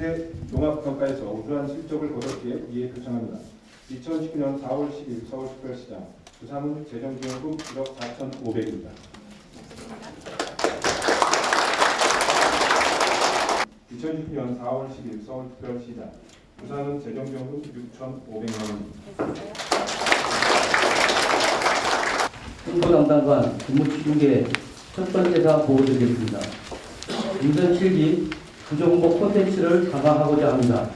주택 종합평가에서 우수한 실적을 거뒀기에 이에 표창합니다. 2019년 4월 10일 서울특별시장 부산은 재정지원금 1억 4,500입니다. 2019년 4월 10일 서울특별시장 부산은 재정지원금 6,500만 원입니다. 홍보 담당관 근무 추진계 첫 번째 사업 보고드리겠습니다. 인선 7기 부정홍보 콘텐츠를 강화하고자 합니다.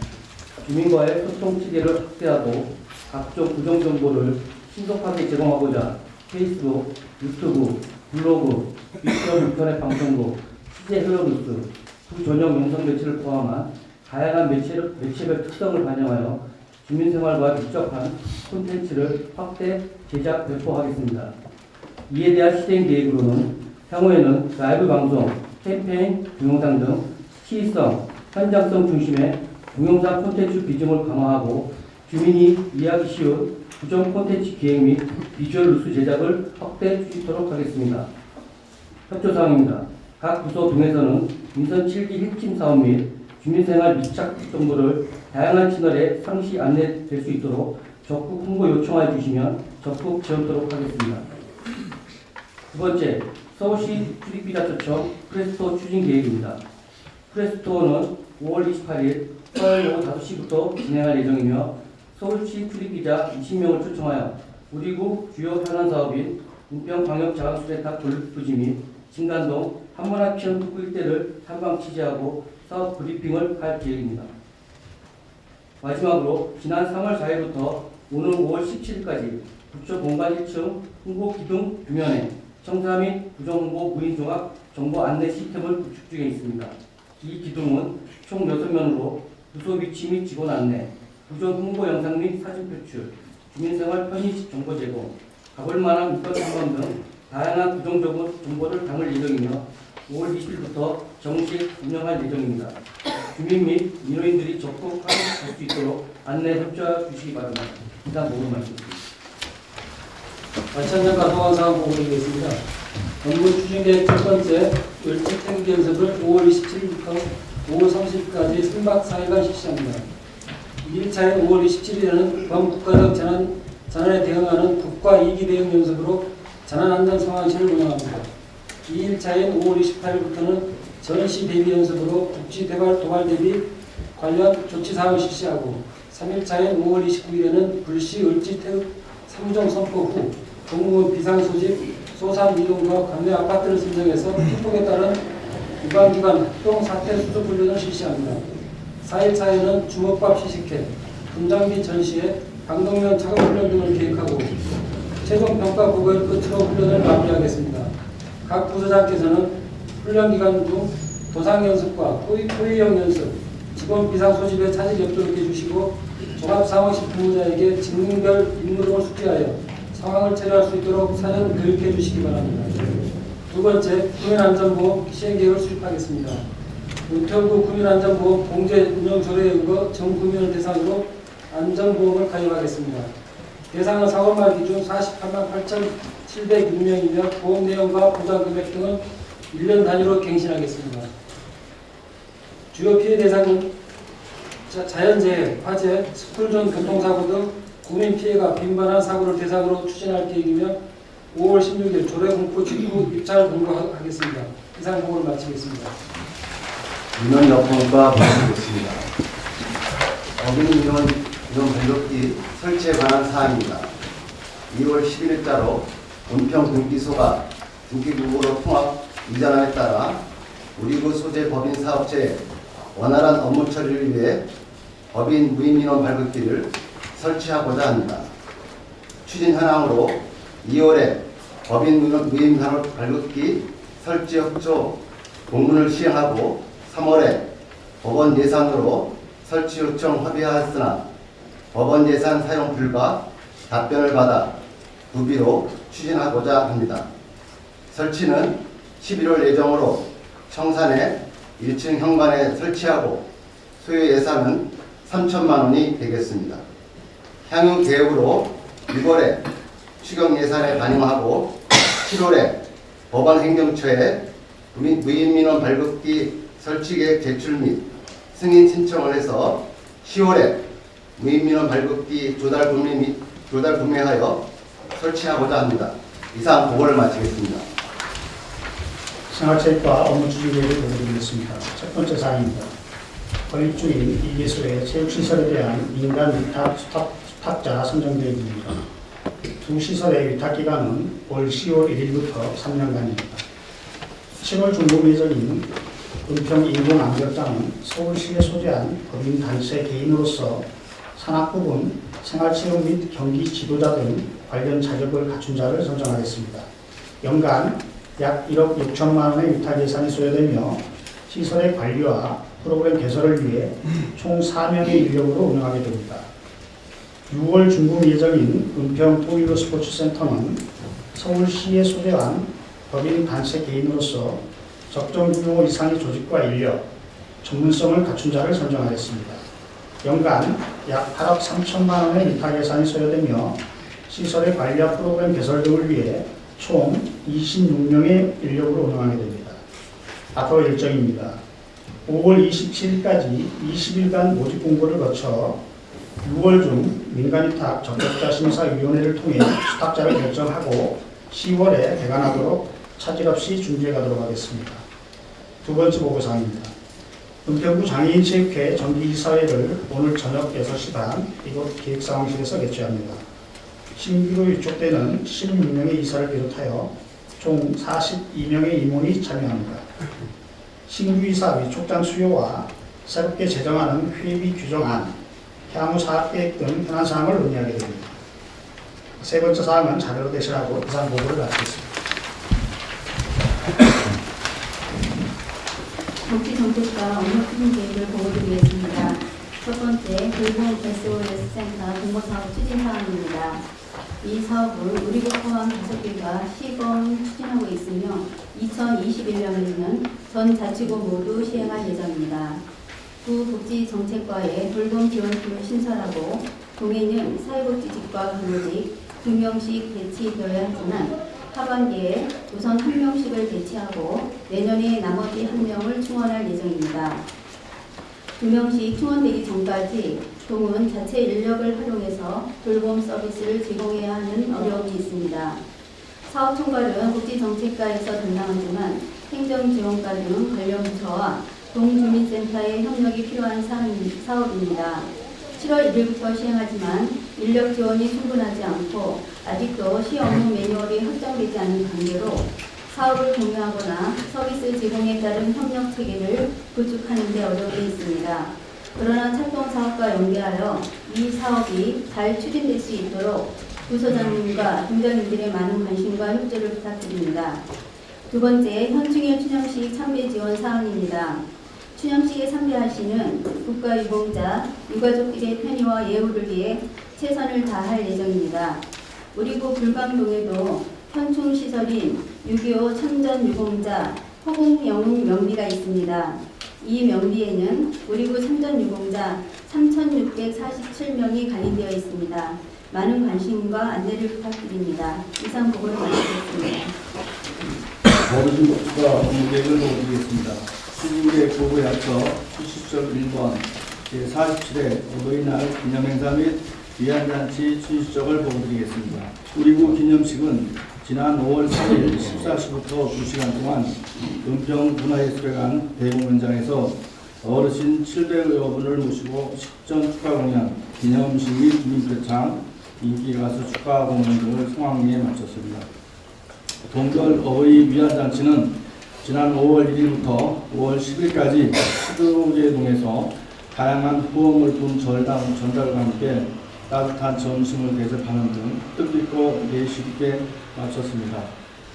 주민과의 소통 체계를 확대하고 각종 부정정보를 신속하게 제공하고자 페이스북, 유튜브, 블로그, 인터넷 방송국, 취재회원뉴스, 부전용 영상 매체를 포함한 다양한 매체별 특성을 반영하여 주민생활과 밀접한 콘텐츠를 확대 제작 배포하겠습니다. 이에 대한 실행 계획으로는 향후에는 라이브 방송, 캠페인, 동영상 등 시의성, 현장성 중심의 동영상 콘텐츠 비중을 강화하고 주민이 이해하기 쉬운 부정 콘텐츠 기획 및 비주얼 뉴스 제작을 확대 추진토록 하겠습니다. 협조사항입니다. 각 부서 등에서는 인선 7기 핵심 사업 및 주민생활 밀착 정보를 다양한 채널에 상시 안내될 수 있도록 적극 홍보 요청하여 주시면 적극 지원토록 하겠습니다. 두 번째, 서울시 출입기자 초청 프레스토어 추진 계획입니다. 프레스토어는 5월 28일 토요일 오후 5시부터 진행할 예정이며 서울시 출입기자 20명을 초청하여 우리구 주요 현안 사업인 은평광역자강수레탑 건립부지 및 진간동 한문화피언 특구 일대를 탐방 취재하고 사업 브리핑을 할 계획입니다. 마지막으로 지난 3월 4일부터 오늘 5월 17일까지 부처 본관 1층 홍보 기둥 뷰면에 청사 및 부정홍보 무인종합 정보 안내 시스템을 구축 중에 있습니다. 이 기둥은 총 6면으로 부서 위치 및 직원 안내, 부정 홍보 영상 및 사진 표출, 주민생활 편의 정보 제공, 가볼 만한 물건 탐방 등 다양한 부정 정보를 담을 예정이며 5월 20일부터 정식 운영할 예정입니다. 주민 및 민원인들이 적극 활용할 수 있도록 안내 협조해 주시기 바랍니다. 이상 모든 말씀드립니다. 마찬가지로 소방사업 보고드리겠습니다. 업무 추진계획 첫 번째 을지 태극 연습을 5월 27일부터 5월 30일까지 3박 4일간 실시합니다. 2일차인 5월 27일에는 범국가적 재난에 대응하는 국가 2기 대응 연습으로 재난안전상황실을 운영합니다. 2일차인 5월 28일부터는 전시 대비 연습으로 국지 도발 대비 관련 조치사항을 실시하고 3일차인 5월 29일에는 불시 을지 태극 3종 선포 후 공무원 비상소집 소산 이동과 관내 아파트를 선정해서 피폭에 따른 유관기관 합동 사태 수습 훈련을 실시합니다. 4일차에는 주먹밥 시식회, 분장비 전시회, 방독면 작업 훈련 등을 계획하고 최종 평가 보고를 끝으로 훈련을 마무리하겠습니다. 각 부서장께서는 훈련 기간 중 도상 연습과 호의형 연습, 직원 비상 소집에 차질 없도록 해주시고 종합상황실 근무자에게 직능별 임무를 숙지하여 상황을 처리할 수 있도록 사전 교육해 주시기 바랍니다. 두 번째, 국민안전보험 시행계획을 수립하겠습니다. 은평구 국민안전보험 공제 운영 조례에 의거 전 국민을 대상으로 안전보험을 가입하겠습니다. 대상은 4월 말 기준 48만 8,706명이며 보험 내용과 보장금액 등은 1년 단위로 갱신하겠습니다. 주요 피해 대상은 자연재해, 화재, 스쿨존 교통사고 등 국민 피해가 빈번한 사고를 대상으로 추진할 계획이며 5월 16일 조례공포 직후 입찰을 공고하겠습니다. 이상 보고를 마치겠습니다. 민원여건과 마치겠습니다. 민원 발급기 설치에 관한 사항입니다. 2월 11일자로 은평등기소가 등기국으로 통합 이전함에 따라 우리구 소재 법인 사업체의 원활한 업무 처리를 위해 법인 무인민원 발급기를 설치하고자 합니다. 추진 현황으로 2월에 법인 무인민원 발급기 설치 협조 공문을 시행하고 3월에 법원 예산으로 설치 요청 합의하였으나 법원 예산 사용 불가 답변을 받아 부비로 추진하고자 합니다. 설치는 11월 예정으로 청산에 1층 현관에 설치하고 소요 예산은 3천만 원이 되겠습니다. 향후 계획으로 6월에 추경 예산에 반영하고 7월에 법원 행정처에 무인민원 발급기 설치 계획 제출 및 승인 신청을 해서 10월에 무인민원 발급기 조달 구매하여 설치하고자 합니다. 이상 보고를 마치겠습니다. 생활체육과 업무추진 계획을 보여드리겠습니다. 첫 번째 사항입니다. 건립 중인 이개소의 체육시설에 대한 민간 위탁 수탁자 선정 계획입니다. 두 시설의 위탁 기간은 올 10월 1일부터 3년간입니다. 7월 중공 예정인 은평 인공암벽장은 서울시에 소재한 법인 단체 개인으로서 산학 부분, 생활체육 및 경기 지도자 등 관련 자격을 갖춘 자를 선정하겠습니다. 연간 약 1억 6천만 원의 위탁 예산이 소요되며 시설의 관리와 프로그램 개설을 위해 총 4명의 인력으로 운영하게 됩니다. 6월 준공 예정인 은평 토일로 스포츠센터는 서울시에 소재한 법인 단체 개인으로서 적정 규모 이상의 조직과 인력, 전문성을 갖춘 자를 선정하겠습니다. 연간 약 8억 3천만 원의 위탁 예산이 소요되며 시설의 관리와 프로그램 개설 등을 위해 총 26명의 인력으로 운영하게 됩니다. 앞으로 일정입니다. 5월 27일까지 20일간 모집 공고를 거쳐 6월 중 민간위탁 적격자 심사위원회를 통해 수탁자를 결정하고 10월에 개관하도록 차질 없이 준비해 가도록 하겠습니다. 두 번째 보고사항입니다. 은평구 장애인체육회 정기이사회를 오늘 저녁 6시 반 이곳 기획상황실에서 개최합니다. 신규로 위촉되는 16명의 이사를 비롯하여 총 42명의 임원이 참여합니다. 신규 이사 위촉장 수요와 새롭게 제정하는 회비 규정안, 향후 사업계획 등 현안 사항을 논의하게 됩니다. 세 번째 사항은 자료로 대신하고 이상 보고를 마치겠습니다. 복지정책과 업무추진 계획을 보고드리겠습니다. 첫 번째, 돌봄 SOS 센터 공모사업 추진 사항입니다. 이 사업을 우리국 포함 5개가 시범 추진하고 있으며 2021년에는 전 자치구 모두 시행할 예정입니다. 구 복지정책과의 돌봄 지원팀을 신설하고 동해는 사회복지직과 근로직 2명씩 배치되어야 하지만 하반기에 우선 1명씩을 배치하고 내년에 나머지 1명을 충원할 예정입니다. 2명씩 충원되기 전까지 동은 자체 인력을 활용해서 돌봄 서비스를 제공해야 하는 어려움이 있습니다. 사업 총괄은 복지정책과에서 담당하지만 행정지원과 등 관련 부처와 동주민센터의 협력이 필요한 사업입니다. 7월 1일부터 시행하지만 인력 지원이 충분하지 않고 아직도 시 업무 매뉴얼이 확정되지 않은 관계로 사업을 공유하거나 서비스 제공에 따른 협력 체계를 구축하는 데 어려움이 있습니다. 그러나 착동사업과 연계하여 이 사업이 잘 추진될 수 있도록 부서장님과 동장님들의 많은 관심과 협조를 부탁드립니다. 두 번째, 현충일 추념식 참배 지원 사항입니다. 추념식에 참배하시는 국가유공자, 유가족들의 편의와 예우를 위해 최선을 다할 예정입니다. 우리구 불광동에도 현충시설인 6.25 참전유공자 허공영웅 명비가 있습니다. 이 명비에는 우리구 참전유공자 3,647명이 간이되어 있습니다. 많은 관심과 안내를 부탁드립니다. 이상 보고를 마치겠습니다. 어르신 복지과 업무계획을 보여드리겠습니다. 추진계획 보고에 앞서 추시적 1번 제47회 어버이날 기념행사 및 위안잔치 추진적을 보여드리겠습니다. 우리구 기념식은 지난 5월 3일 14시부터 2시간 동안 은평 문화예술회관 대공연장에서 어르신 700여 분을 모시고 식전 축하 공연, 기념식 및 주민표창, 인기가수 축하 공연 등을 성황리에 마쳤습니다. 동별 어버이 위안잔치는 지난 5월 1일부터 5월 10일까지 시도제동에서 다양한 후원물품 전달과 함께 따뜻한 점심을 대접하는 등 뜻깊고 예식있게 마쳤습니다.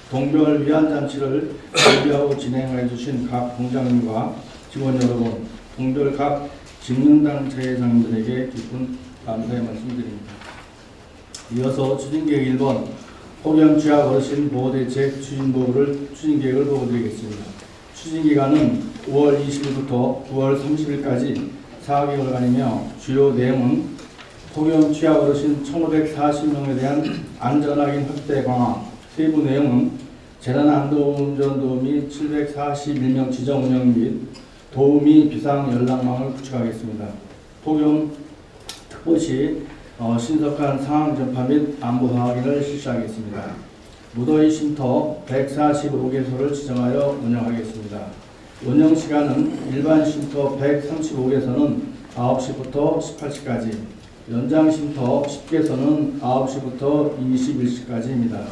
동별 위안잔치를 준비하고 진행해 주신 각 공장님과 직원 여러분, 동별 각 직능단체장님들에게 깊은 감사의 말씀드립니다. 이어서 추진계획 1번 폭염 취약 어르신 보호대책 추진계획을 보고드리겠습니다. 추진기간은 5월 20일부터 9월 30일까지 4개월간이며 주요 내용은 폭염 취약 어르신 1,540명에 대한 안전확인 확대 강화, 세부 내용은 재난 안전도우미 741명 지정 운영 및 도우미 비상 연락망을 구축하겠습니다. 폭염 특보시 신속한 상황 전파 및 안보 확인을 실시하겠습니다. 무더위 쉼터 145개소를 지정하여 운영하겠습니다. 운영 시간은 일반 쉼터 135개소는 9시부터 18시까지, 연장 쉼터 10개소는 9시부터 21시까지입니다.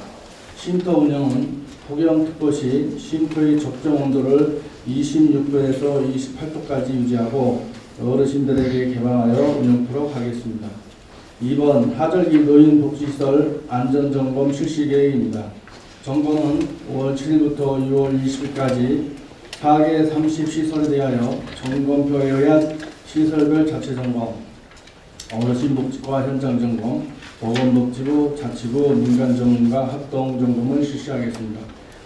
쉼터 운영은 폭염 특보 시 쉼터의 적정 온도를 26도에서 28도까지 유지하고 어르신들에게 개방하여 운영토록 하겠습니다. 2번 하절기 노인복지시설 안전점검 실시 계획입니다. 점검은 5월 7일부터 6월 20일까지 4개 30시설에 대하여 점검표에 의한 시설별 자체 점검, 어르신복지과 현장 점검, 보건복지부, 자치부, 민간 전문가 합동 점검을 실시하겠습니다.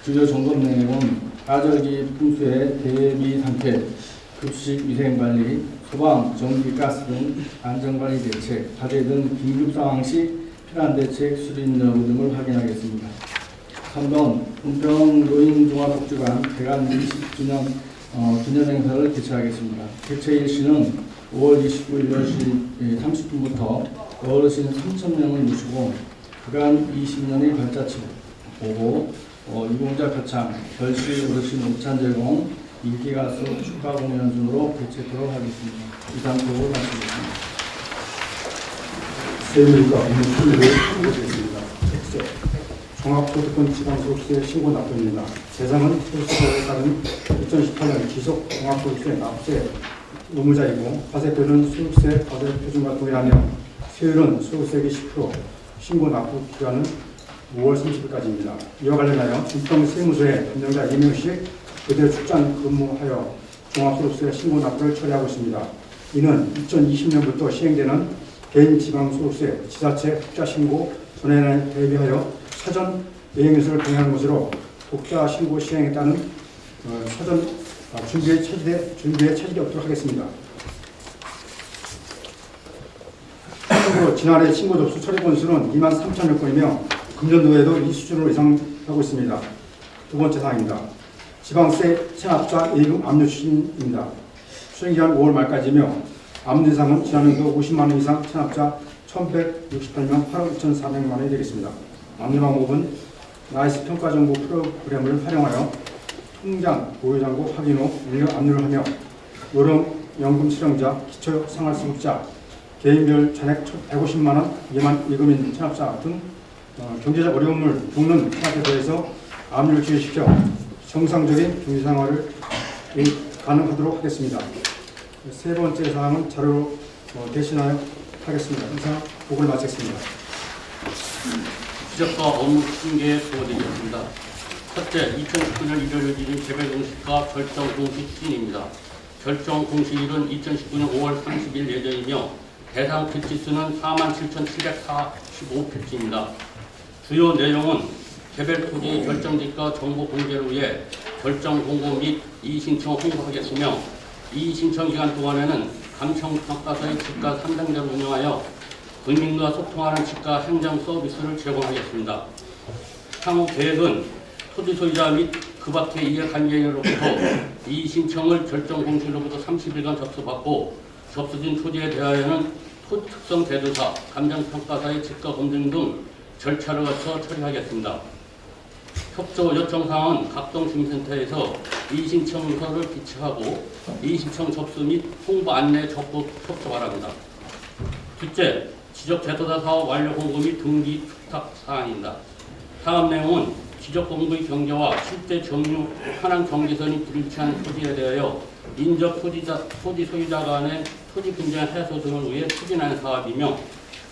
주요 점검 내용은 하절기 풍수의 대비 상태, 급식 위생관리, 소방, 전기, 가스 등 안전관리 대책, 가대 등 긴급 상황 시 필요한 대책 수립 여부 등을 확인하겠습니다. 3번 은평 노인종합복지관 개관 20주년 기념 행사를 개최하겠습니다. 개최 일시는 5월 29일 10시 30분부터 어르신 3,000명을 모시고 그간 20년의 발자취 보고 유공자 표창, 별시 어르신 오찬 제공, 인기가수 축하 공연 등으로 개최토록 하겠습니다. 이상 보고를 마치겠습니다. 세무과 업무 처리를 하겠습니다. 첫째, 종합소득권 지방소득세 신고 납부입니다. 대상은 소득세에 따른 2018년 기속 종합소득세 납세 의무자이고 과세표는 소득세 과세표준과 동일하며 세율은 소득세액의 10%, 신고 납부 기간은 5월 30일까지입니다. 이와 관련하여 인평세무서에 담당자 2명씩 그대로 출장 근무하여 종합소득세 신고 납부를 처리하고 있습니다. 이는 2020년부터 시행되는 개인지방소득세 지자체 흑자신고 전환에 대비하여 사전 예행연수를 병행하는 것으로 독자신고 시행에 따른 사전 준비에 체질이 없도록 하겠습니다. 참고로 지난해 신고 접수 처리 건수는 23,000여 건이며 금년도에도 이 수준으로 예상하고 있습니다. 두 번째 사항입니다. 지방세 체납자 예금 압류 추진입니다. 수행기간 5월 말까지며 압류 대상은 지난해도 50만 원 이상 체납자 1,168명 8억 2,400만 원이 되겠습니다. 압류 방법은 나이스 평가정보 프로그램을 활용하여 통장 보유잔고 확인 후 압류를 하며 요령연금 수령자, 기초생활수급자, 개인별 잔액 150만 원 미만 예금인 체납자 등 경제적 어려움을 겪는 체납자에 대해서 압류를 지휘시켜 정상적인 경제생활을 가능하도록 하겠습니다. 세 번째 사항은 자료로 대신하여 하겠습니다. 이상 보고를 마치겠습니다. 지적과 업무 추진계획 보고드리겠습니다. 첫째, 2019년 1월 1일 개별 공식과 결정 공식 추진입니다. 결정 공식일은 2019년 5월 30일 예정이며 대상 필지수는 47,745필지입니다. 주요 내용은 개별 토지 결정지가 정보 공개를 위해 결정 공고 및 이의신청 홍보하겠으며 이의신청 기간 동안에는 감청평가서의 집가 상담자를 운영하여 국민과 소통하는 집가 행정 서비스를 제공하겠습니다. 향후 계획은 토지 소유자 및 그 밖의 이해관계인으로부터 이의신청을 결정 공시로부터 30일간 접수받고 접수된 토지에 대하여는 토지 특성 제도사, 감정평가사의 집가 검증 등 절차를 거쳐 처리하겠습니다. 협조 요청사항은 각동 주민센터에서 이의신청서를 비치하고 이의신청 접수 및 홍보 안내 적극 협조 바랍니다. 둘째, 지적제도사 사업 완료 공고 및 등기 축탁 사항입니다. 사업 내용은 지적 공부의 경계와 실제 점유 현황 경계선이 불일치한 토지에 대하여 인접 토지 소유자 간의 토지 분쟁 해소 등을 위해 추진하는 사업이며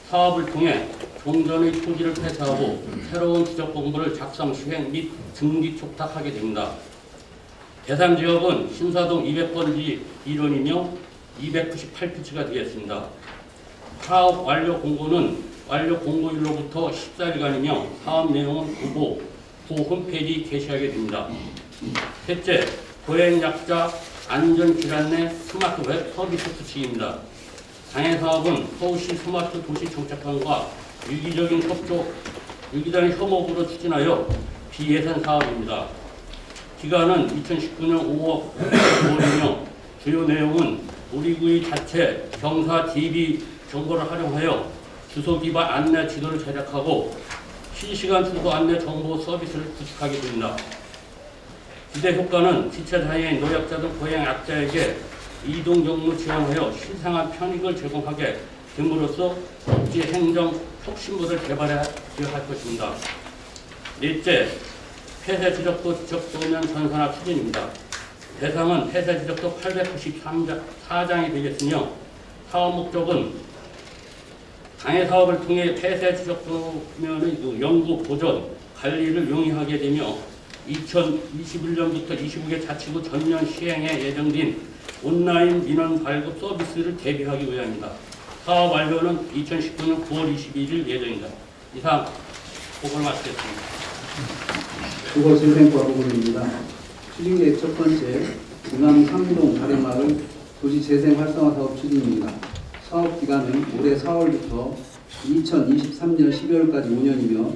사업을 통해 종전의 토지를 폐쇄하고 새로운 지적 공부를 작성 시행 및 등기 촉탁하게 됩니다. 대상 지역은 신사동 200번지 1원이며 298필지가 되겠습니다. 사업 완료 공고는 완료 공고일로부터 14일간이며 사업 내용은 후보 홈페이지 게시하게 됩니다. 셋째, 보행약자 안전질환 내 스마트 웹 서비스 수칙입니다. 장애 사업은 서울시 스마트 도시 정책관과 유기적인 협업으로 추진하여 비예산 사업입니다. 기간은 2019년 5월이며 주요 내용은 우리구이 자체 경사 DB 정보를 활용하여 주소 기반 안내 지도를 제작하고 실시간 주소 안내 정보 서비스를 구축하게 됩니다. 기대 효과는 지체 장애인, 노약자 등 고양 약자에게 이동 경로 지원하여 신상한 편익을 제공하게 됨으로써 복지 행정 혁신모델을 개발해야 할 것입니다. 넷째, 폐쇄 지적도 지적 도면 전산화 추진입니다. 대상은 폐쇄 지적도 894장이 되겠으며 사업 목적은 장애 사업을 통해 폐쇄 지적 도면의 연구, 보존, 관리를 용이하게 되며 2021년부터 25개 자치구 전면 시행에 예정된 온라인 민원 발급 서비스를 대비하기 위함입니다. 사업 완료는 2019년 9월 22일 예정입니다. 이상 보고를 마치겠습니다. 주거재생과 보고입니다. 추진계획 첫 번째, 응암 3동 다래마을 도시재생 활성화 사업 추진입니다. 사업 기간은 올해 4월부터 2023년 12월까지 5년이며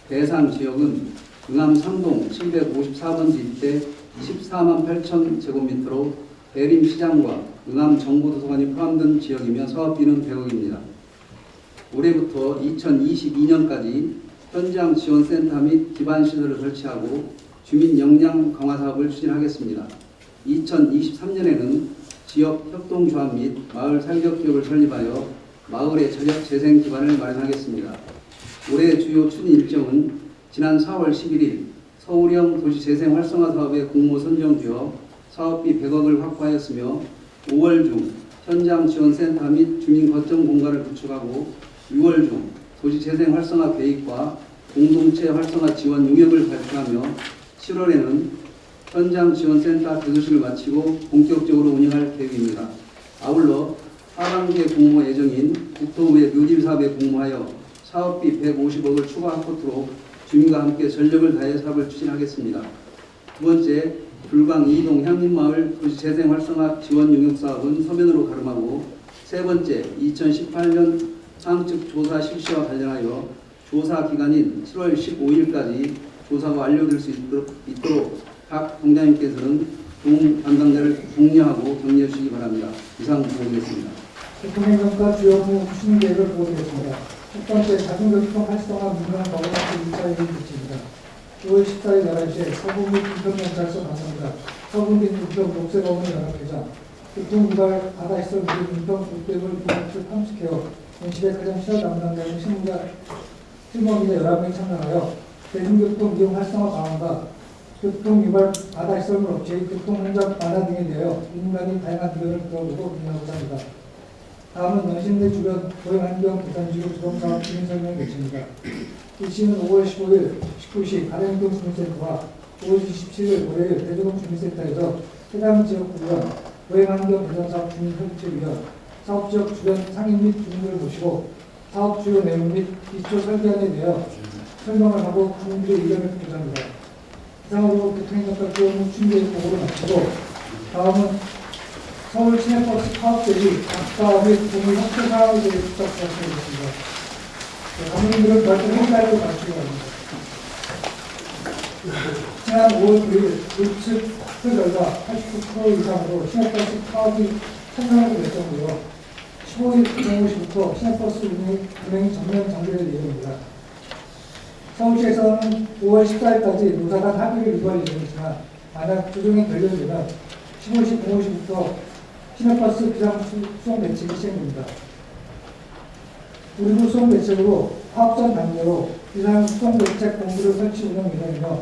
대상 지역은 응암 3동 754번지 일대 14만 8천 제곱미터로 대림시장과 응암 정보도서관이 포함된 지역이며 사업비는 100억입니다. 올해부터 2022년까지 현장 지원센터 및 기반시설을 설치하고 주민 역량 강화 사업을 추진하겠습니다. 2023년에는 지역 협동조합 및 마을 살격기업을 설립하여 마을의 전력 재생 기반을 마련하겠습니다. 올해 주요 추진 일정은 지난 4월 11일 서울형 도시재생 활성화 사업에 공모 선정되어 사업비 100억을 확보하였으며 5월 중 현장 지원센터 및 주민 거점 공간을 구축하고 6월 중 도시재생 활성화 계획과 공동체 활성화 지원 용역을 발표하며 7월에는 현장 지원센터 대도시를 마치고 본격적으로 운영할 계획입니다. 아울러 하반기에 공모 예정인 국토부의 묘지 사업에 공모하여 사업비 150억을 추가 확보토록 주민과 함께 전력을 다해 사업을 추진하겠습니다. 두 번째, 불광 2동 향림마을 도시재생 활성화 지원 용역 사업은 서면으로 가름하고 세 번째, 2018년 상측 조사 실시와 관련하여 조사 기간인 7월 15일까지 조사가 완료될 수 있도록 각 동장님께서는 동 담당자를 독려하고 격려해 주시기 바랍니다. 이상 보고드리겠습니다. 교통행정과 주요 업무 추진 계획을 보고드리겠습니다. 첫 번째, 자동교통 활성화 민원 법원학교 1차 회의 개최입니다. 5월 14일 11시에 서부 및 인천경찰서 방송자, 서부 및 인천 녹색어문 연합회장, 교통유발 바다시설 및 인천 국대물 부분을 탐색해요. 원시대 가장 시설 담당자인 실무진의 11명이 참여하여 대중교통 이용 활성화 방안과 교통유발 바다시설물 업체의 교통혼잡 완화 등에 대하여 민간인 다양한 의견을 들어보고 논의하고자 합니다. 다음은 연신내 주변 도행환경 부산지구 주동사업 주민설명 개최입니다. 일시는 5월 15일 19시 가령동 주민센터와 5월 27일 월요일 대전동 주민센터에서 해당 지역 구의원, 도행환경 개선사업 주민협의체위원, 사업지역 주변 상인 및 주민들을 모시고 사업 주요 내용 및 기초 설계안에 대하여 설명을 하고 주민들의 의견을 듣고자 합니다. 이상으로 교통행정과 주요 추진계획 보고를 마치고 다음은 서울 시내버스 파업 대비 각사 및 공유 협조 사항에 대해 부탁 말씀드리겠습니다. 감독님들은 별도 행사에도 마치기 바랍니다. 지난 5월 9일 우측 학교 결과 89% 이상으로 시내버스 파업이 찬성하고 결정되어 15일 오전 5시부터 시내버스 운행이 전면 정지될 예정입니다. 서울시에서는 5월 14일까지 노사 간 합의를 이루할 예정이지만 만약 조정이 결렬되면 15시 05시부터 시내버스 비상수송 대책이 시행됩니다. 우리도 수송 대책으로 파업전 단계로 비상수송 대책 본부를 설치 운영 예정이며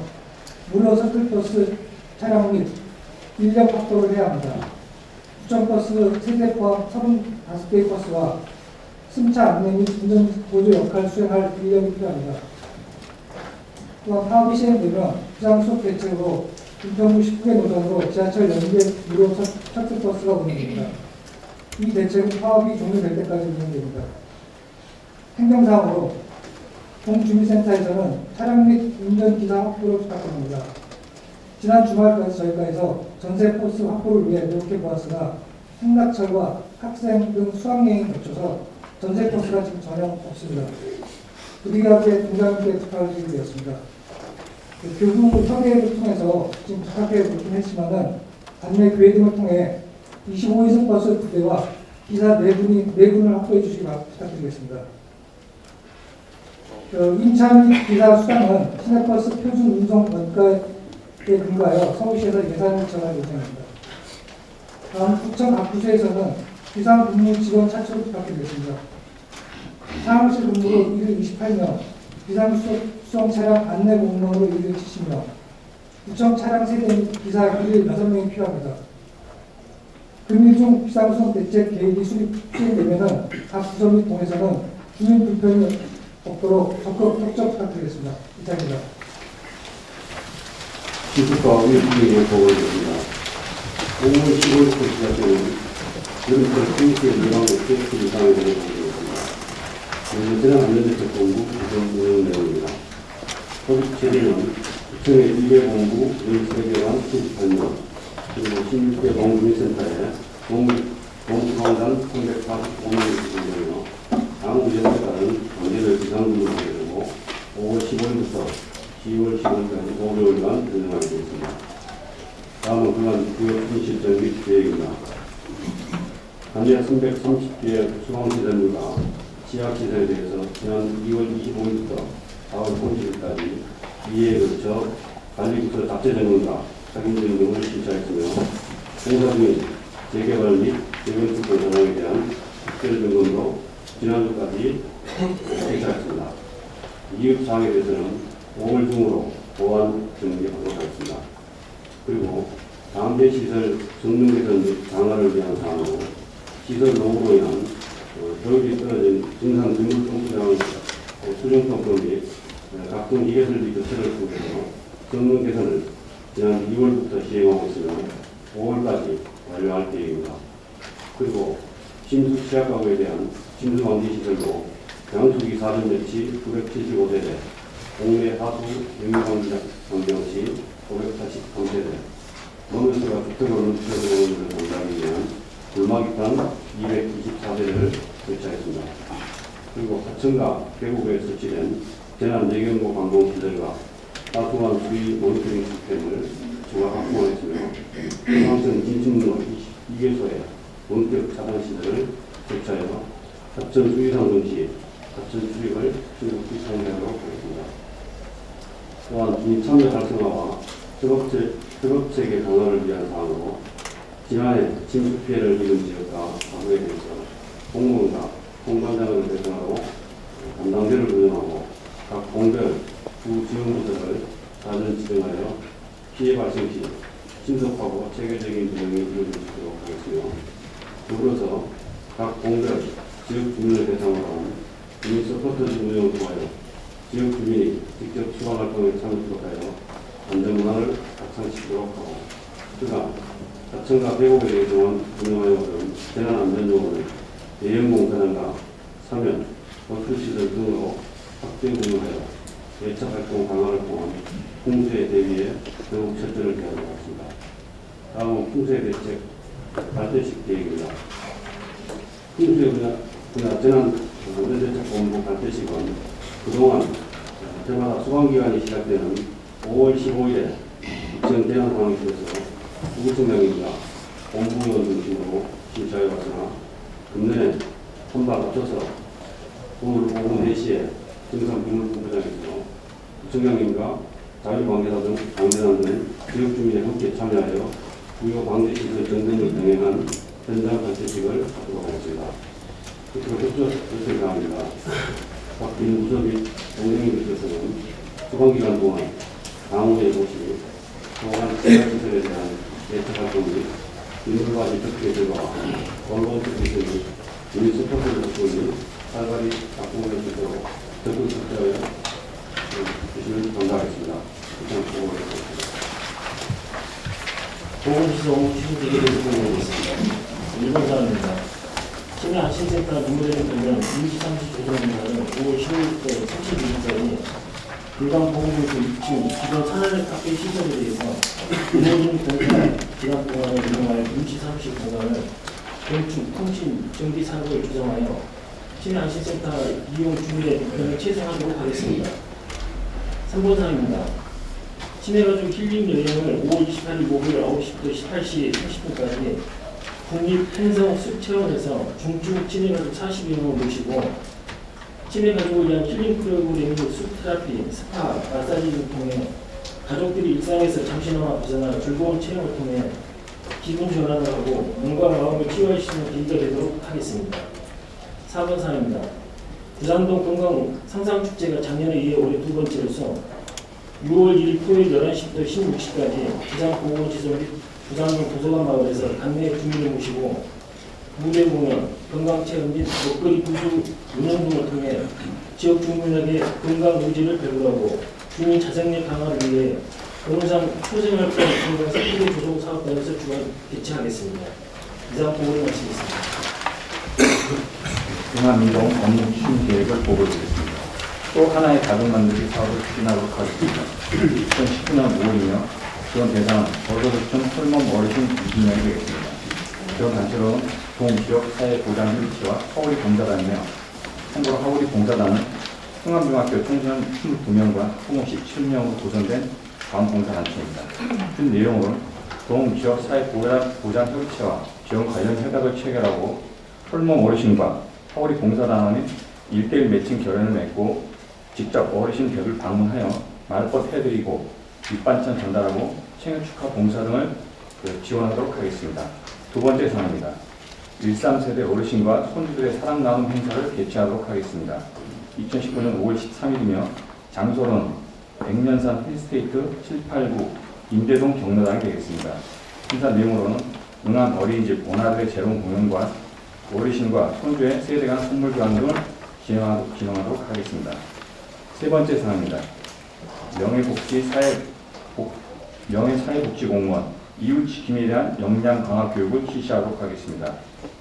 무료 서클버스 차량 및 인력 확보를 해야 합니다. 구청버스 3대 포함 35개의 버스와 승차 안내 및 운전 보조 역할 수행할 인력이 필요합니다. 또한 파업이 시행되면 비상수송 대책으로 인천구 19개 노선으로 지하철 연계 무료 셔틀버스가 운영됩니다. 이 대책은 파업이 종료될 때까지 운영됩니다. 행정상으로 동주민센터에서는 차량 및 운전기사 확보를 부탁드립니다. 지난 주말까지 저희가에서 전세버스 확보를 위해 노력해 보았으나 행락철과 학생 등 수학여행이 겹쳐서 전세버스가 지금 전혀 없습니다. 부득이하게 동장님께 부탁을 드리게 되었습니다. 교부 협의회를 통해서 지금 부탁해 놓긴 했지만은 단내 교회 등을 통해 25인승 버스 2대와 기사 4분을 확보해 주시기 부탁드리겠습니다. 임차 및 기사 수당은 시내버스 표준 운송 원가에 근거하여 서울시에서 예산을 지원할 예정입니다. 다음 구청 각 부서에서는 기상 근무 지원 차출을 부탁드리겠습니다. 사무실 근무로 일일 28명, 비상수송 차량 안내 공무원으로 일일 70명, 구청 차량 세대 및 기사 일일 6명이 필요합니다. 금일 중 비상수송 대책 계획이 수립되면은 각 부서 및 동에서는 주민 불편이 없도록 적극 협조 부탁드리겠습니다. 이상입니다. 기술과 의료기능의 보고드립니다. 5월 15일부터 시작되는 여름철 생수의 예방의 테스트 이상에 대해 보고드립니다. 재난안전대책본부 구성부의 내용입니다. 소집 체계는 구청의 1개 본부 13개와 78명, 그리고 16개 공주민센터에 공수방단 345명이 구성되며 아무 문제에 따른 관계별 비상근무를 하게 되고 5월 15일부터 10월 15일까지 5개월간 운영하게 되겠습니다. 다음은 그간 구역 실정 및 계획입니다. 관내 330개의 수방시설물과 지하시설에 대해서 지난 2월 25일부터 4월 30일까지 2회에 걸쳐 관리부서 자체 점검과 확인 점검을 실시했으며 공사 중인 재개발 및 재건축 현황에 대한 특별 점검도 지난주까지 실시했습니다. 이급 사항에 대해서는 5월 중으로 보완 정리하도록 하겠습니다. 그리고 다음대 시설 성능 개선 및 강화를 위한 사항으로 시설 노후로 인한 효율이 떨어진 증상 등물 통수량 수정평가 및 각종 이개설비 교체를 통해서 성능 개선을 지난 2월부터 시행하고 있으며 5월까지 완료할 계획입니다. 그리고 침수 취약가구에 대한 침수 방지 시설도 양수기 사전 배치 975세대, 공내 하수 영유방지 환경시 543세대, 농협수가 주택으로 주택을 담당하기 위한 불막입단 224세대를 설치하였습니다. 그리고 하천과 계곡에 설치된 재난 예경고 관공시설과 따뜻한 수위 모니터링 시스템을 추가 확보했으며 중앙선 진출로 2개소에 원격 차단 시설을 설치하여 하천 수위 상승 시 하천 수익을 충분히 사용하도록 하겠습니다. 또한 주민 참여 활성화와 협업체계 강화를 위한 사항으로 지난해 침수 피해를 입은 지역과 가구에 대해서 공무원과 공관장을 대상으로 담당자를 운영하고 각 공별 부지원부서를 사전 지정하여 피해 발생 시 신속하고 체계적인 대응이 이루어질 수 있도록 하겠으며 더불어서 각 공별 지역 주민을 대상으로 한 주민 서포터즈 운영을 통하여 지역 주민이 직접 수방활동에 참여하도록 하여 안전문화를 확산시키도록 하고 그가 하천과 계곡에 대해서만 운영하여 오는 재난안전요원을 대형공사장과 사면, 건축시설 등으로 확대 운영하여 예측활동 강화를 통한 풍수에 대비해 더욱 철저를 기하도록 하겠습니다. 다음은 풍수의 대책 발대식 계획입니다. 풍수의 분야 재난안전대책본부 발대식은 그동안 해마다 수방기간이 시작되는 5월 15일에 구청 재난 상황에 대해서 구구청장님과 본부의원 중심으로 실시하여 왔으나 금년에 한발 앞서서 오늘 오후 4시에 정상비물본부장에서 구청장님과 자유관계자 등 관계자 등 지역주민이 함께 참여하여 구요 방지시설 정전을 병행한 현장 발대식을 하도록 하겠습니다. 그리고 협조 요청을 합니다. 박빈 부서 및 동행님께서는 수방기간 동안 강우의 모시 또한 지하시설에 대한 예측활동 및 인물과 인터뷰의 결과와 언론 특기술 및 주민 서포트 접근을 활발히 작동할 수 있도록 적극 적절하여 주시면 감사하겠습니다. 이상 보고드리겠습니다. 보건시설 업무추진대기를 보고드리겠습니다. 1번 사람입니다. 신생센터 문무대를 들면 임시 30 조정입니다는 5월 15일부터 32일까지 불강 보건부서 2층 기존 차량의 카페 시설에 대해서 운영 중 공사 기간 동안에 운영할 임시 30 공간을 건축, 통신, 전기 산업을 조정하여 신안신센터 이용 주민의 불편을 최소화하도록 하겠습니다. 3번 사항입니다. 신해가족 힐링 여행을 5월 28일 목요일 9시부터 18시 30분까지 국립한성숲체험에서 중증 치매가족 42명을 모시고 치매 가족을 위한 힐링 프로그램인 숲테라피, 스파, 마사지를 통해 가족들이 일상에서 잠시나마 벗어나 즐거운 체험을 통해 기분 전환을 하고 몸과 마음을 치유할 수 있는 계기가 되도록 하겠습니다. 4번 사항입니다. 부산동 건강 상상축제가 작년에 이어 올해 두 번째로서 6월 1일 토요일 11시부터 16시까지 부산공원시설 및 부산동 도서관 마을에서 관내 주민을 모시고 무대 공연, 건강체험 및 먹거리 부수 운영 등을 통해 지역 주민에게 건강 유지를 배우하고 주민 자생력 강화를 위해 동상 초생활권 건강 상품 조성 사업단에서 주관 개최하겠습니다. 이상 보고를 마치겠습니다. 중앙민동 업무 추진 계획을 보고드리겠습니다. 또 하나의 가족 만들기 사업을 추진하도록 하겠습니다. 2019년 5월이며 지원 대상은 버저도청 홀몸 어르신 20명이 되겠습니다. 지원 단체로는 동지역 사회보장협의체와 하우리 봉사단이며 참고로 하우리 봉사단은 흥암중학교 청소년 22명과 학부모 17명으로 구성된 자원봉사단체입니다. 준 내용으로는 동지역 사회보장협의체와 지원 관련 협약을 체결하고 홀몸 어르신과 하우리 봉사단원 및 1:1 매칭 결연을 맺고 직접 어르신 댁을 방문하여 말벗 해드리고 밑반찬 전달하고 생일 축하 봉사 등을 지원하도록 하겠습니다. 두 번째 사항입니다. 13세대 어르신과 손주들의 사랑 나눔 행사를 개최하도록 하겠습니다. 2019년 5월 13일이며 장소는 백년산 힐스테이트 789 임대동 경로당이 되겠습니다. 행사 내용으로는 응암 어린이집 원아들의 재롱 공연과 어르신과 손주의 세대간 선물 교환 등을 진행하도록 하겠습니다. 세 번째 사항입니다. 명예사회복지공무원 이웃지킴에 대한 역량 강화 교육을 실시하도록 하겠습니다.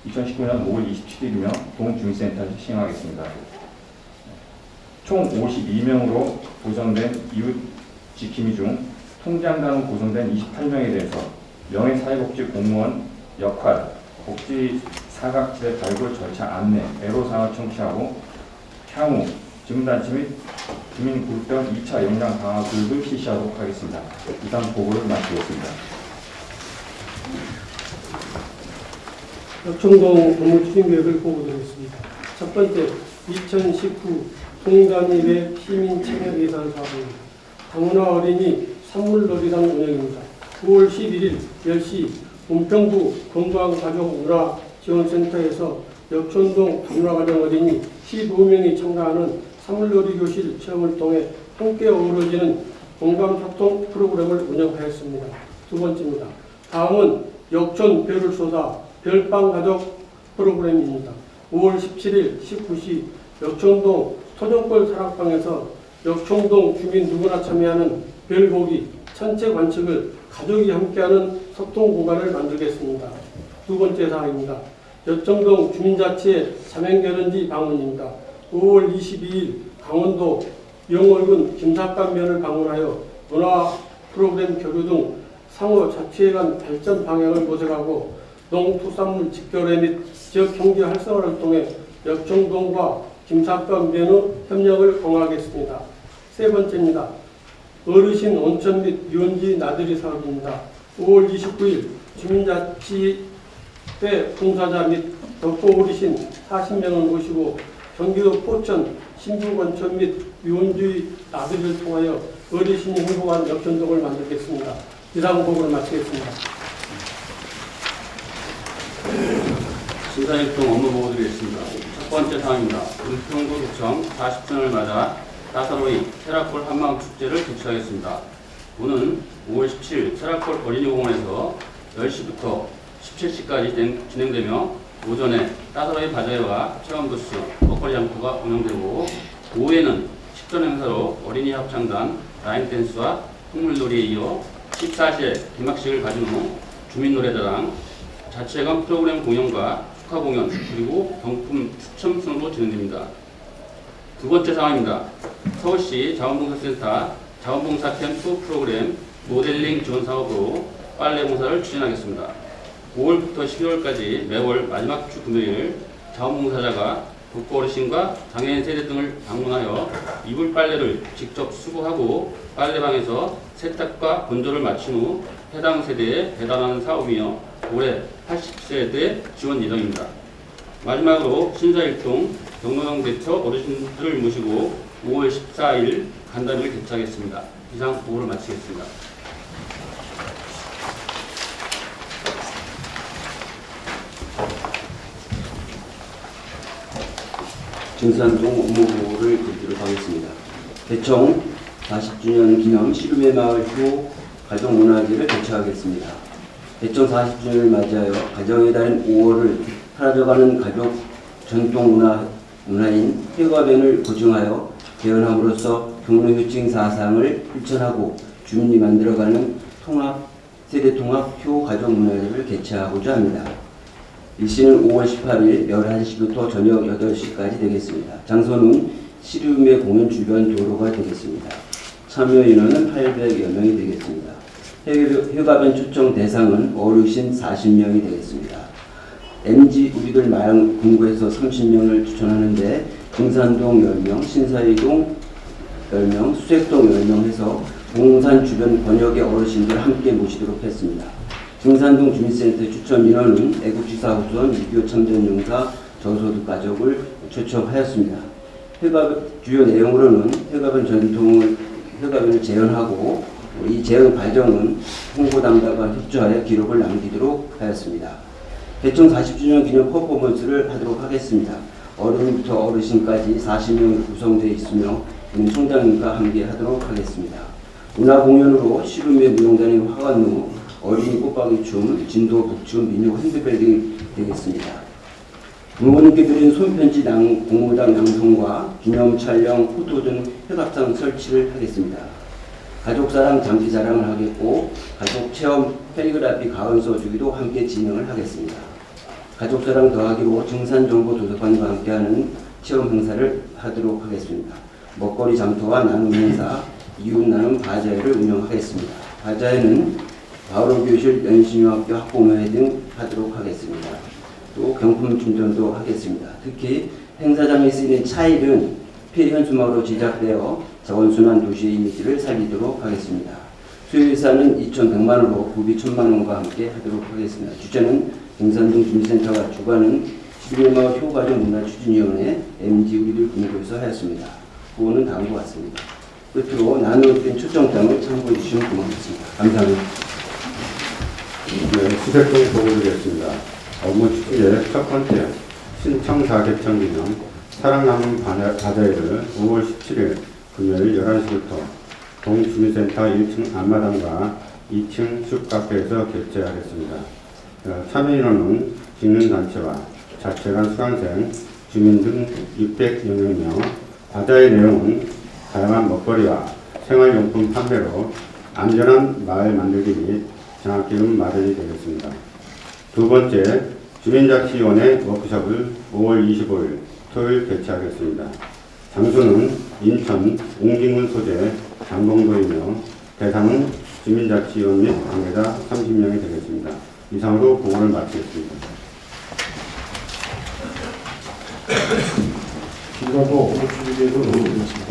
2019년 5월 27일이며 동주민센터에서 시행하겠습니다. 총 52명으로 구성된 이웃지킴이 중 통장단으로 구성된 28명에 대해서 명예사회복지공무원 역할, 복지 사각지대 발굴 절차 안내, 애로사항을 청취하고 향후 지원단체 및 주민 그룹별 2차 역량 강화 교육을 실시하도록 하겠습니다. 이상 보고를 마치겠습니다. 역청동 업무 추진 계획을 보고드리겠습니다. 첫 번째, 2019 동단위의 시민 참여 예산 사업입니다. 다문화 어린이 선물놀이장 운영입니다. 9월 11일 10시 은평구 건강가족문화지원센터에서 역촌동 다문화가정 어린이 15명이 참가하는 선물놀이 교실 체험을 통해 함께 어우러지는 공감소통 프로그램을 운영하였습니다. 두 번째입니다. 다음은 역촌 별을 쏟아 별빵 가족 프로그램입니다. 5월 17일 19시 역촌동 토종골 사랑방에서 역촌동 주민 누구나 참여하는 별보기 천체 관측을 가족이 함께하는 소통 공간을 만들겠습니다. 두 번째 사항입니다. 역청동 주민자치의 자맹결연지 방문입니다. 5월 22일 강원도 영월군 김삿간면을 방문하여 문화 프로그램 교류 등 상호 자치에 간 발전 방향을 모색하고 농수산물 직거래 및 지역 경제 활성화를 통해 역청동과 김삿간면의 협력을 강화하겠습니다. 세 번째입니다. 어르신 온천 및 유원지 나들이 사업입니다. 5월 29일 주민자치회 봉사자 및 덕고 어르신 40명을 모시고 경기도 포천 신부원천 및 유원지 나들이를 통하여 어르신이 행복한 역촌동을 만들겠습니다. 이상 보고를 마치겠습니다. 심사일동 업무 보고 드리겠습니다. 첫 번째 사항입니다. 은평구 도청 40주년을 맞아 따사로이 테라콜 한마음축제를 개최하겠습니다. 오는 5월 17일 테라콜 어린이공원에서 10시부터 17시까지 진행되며 오전에 따사로이 바자회와 체험부스, 먹거리 장터가 운영되고 오후에는 식전 행사로 어린이 합창단, 라인댄스와 풍물놀이에 이어 14시에 개막식을 가진 후 주민노래자랑, 자치회관 프로그램 공연과 축하 공연 그리고 경품 추첨 순으로 진행됩니다. 두 번째 사항입니다. 서울시 자원봉사센터 자원봉사 캠프 프로그램 모델링 지원 사업으로 빨래 봉사를 추진하겠습니다. 5월부터 12월까지 매월 마지막 주 금요일 자원봉사자가 독거 어르신과 장애인 세대 등을 방문하여 이불 빨래를 직접 수거하고 빨래방에서 세탁과 건조를 마친 후 해당 세대에 배달하는 사업이며 올해 80세대 지원 예정입니다. 마지막으로 신사일동 경로당 대처 어르신들을 모시고 5월 14일 간담회를 개최하겠습니다. 이상 보고를 마치겠습니다. 증산동 업무보고를 드리도록 하겠습니다. 대청 40주년 기념 시루메 마을 후 가족문화제를 개최하겠습니다. 대청 40주년을 맞이하여 가정의 달인 5월을 사라져가는 가족 전통문화인 회과변을 고증하여 개헌함으로써 경로효증 사상을 실천하고 주민이 만들어가는 세대통합 효가족문화제를 개최하고자 합니다. 일시는 5월 18일 11시부터 저녁 8시까지 되겠습니다. 장소는 시루메 공연 주변 도로가 되겠습니다. 참여 인원은 800여 명이 되겠습니다. 회과변 초청 대상은 어르신 40명이 되겠습니다. MG 우리들 마을 공고에서 30명을 추천하는데 증산동 10명, 신사이동 10명, 수색동 10명 해서 봉산 주변 권역의 어르신들 함께 모시도록 했습니다. 증산동 주민센터 추천 인원은 애국지사 후손 6.25 참전용사 저소득 가족을 초청하였습니다. 주요 내용으로는 회과변을 재현하고 이 재현 과정은 홍보 담당과 협조하여 기록을 남기도록 하였습니다. 대청 40주년 기념 퍼포먼스를 하도록 하겠습니다. 어른부터 어르신까지 40명으로 구성되어 있으며 총장님과 함께 하도록 하겠습니다. 문화공연으로 시루메 무용단의 화관루, 어린이 꽃박이 춤, 진도 북춤, 민요 핸드벨 등이 되겠습니다. 부모님께 드린 손편지 공모당 낭송과 기념 촬영, 포토 등 회갑상 설치를 하겠습니다. 가족사랑 장기자랑을 하겠고 가족 체험 캘리그라피 가은 써주기도 함께 진행을 하겠습니다. 가족사랑 더하기로 증산정보도서관과 함께하는 체험 행사를 하도록 하겠습니다. 먹거리 장터와 나눔 행사, 이웃 나눔 바자회를 운영하겠습니다. 바자회는 바오로교실 연신중학교 학부모회 등 하도록 하겠습니다. 또 경품 충전도 하겠습니다. 특히 행사장에 쓰이는 차일은 폐현수막으로 제작되어 자원순환 도시의 이미지를 살리도록 하겠습니다. 수요예산은 2,100만원으로 구비 1,000만원과 함께 하도록 하겠습니다. 주최는 증산동 주민센터가 주관하는 시루메마을 효가족문화추진위원회 MG 우리들 공고에서 하였습니다. 후보는 다음과 같습니다. 끝으로 나누어진 초청장을 참고해 주시면 고맙겠습니다. 감사합니다. 네, 수색동 보고드리겠습니다. 업무 추진의 첫 번째, 신청사 개청기념 사랑나눔 바자회를 5월 17일 금요일 11시부터 동주민센터 1층 앞마당과 2층 숲카페에서 개최하겠습니다. 참여 인원은 직능단체와 자체관 수강생, 주민 등 600여 명이며 바자회 내용은 다양한 먹거리와 생활용품 판매로 안전한 마을 만들기 및 장학기금 마련이 되겠습니다. 두 번째, 주민자치위원회 워크숍을 5월 25일 토요일 개최하겠습니다. 장소는 인천 옹진군 소재 장봉도이며 대상은 주민자치위원 및 관계자 30명이 되겠습니다. 이상으로 보고를 마치겠습니다. 증산동 업무추진계획을 올려드리겠습니다.